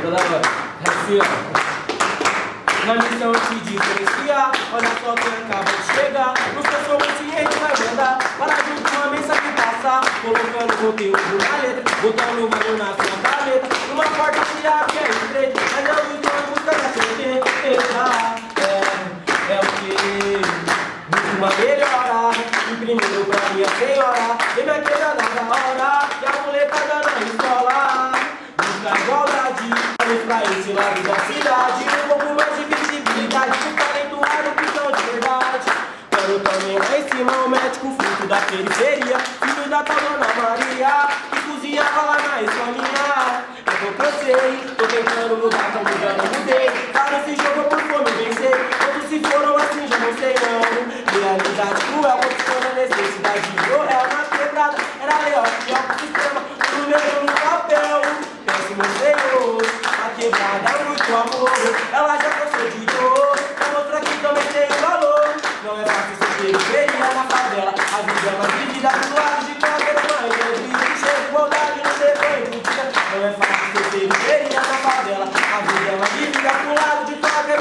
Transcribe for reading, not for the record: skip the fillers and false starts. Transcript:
toda hora. Assim, ó. Na missão te diferenciar, olha só quem acaba de chegar. No seu som consciente vai mandar, para junto uma mensagem passar, colocando conteúdo na letra, botando valor na sua caneta. Uma porta se abre, é estreita, mas eu estou em busca da certeza. É o que? Uma melhora, em primeiro pra minha senhora, vem me quebrando da hora, e a molecada na escola. Busca igualdade, vamos pra esse lado da cidade, um pouco mais de visibilidade, um talentoado cristão de verdade. Quero também lá em cima o médico, fruto da periferia, filho da tal Dona Maria, que cozinhava lá na escolinha. Eu cansei, tô tentando mudar, como já não mudei. Cara, se jogou por fome, vencer. Quantos se foram assim, já não sei não. Realidade cruel, condição da necessidade. Eu réu na quebrada, era leal, fiel pro sistema. O número no papel, péssimo Senhor. A quebrada, muito amor. Ela já cansou de dor, pra mostrar que também tem valor. Não é fácil ser periferia na favela. A vida é mais vivida do lado de qualquer mãe. Cheia de igualdade, não ser bem curtida. Não é fácil ser periferia na favela. A vida é uma dívida pro lado de qualquer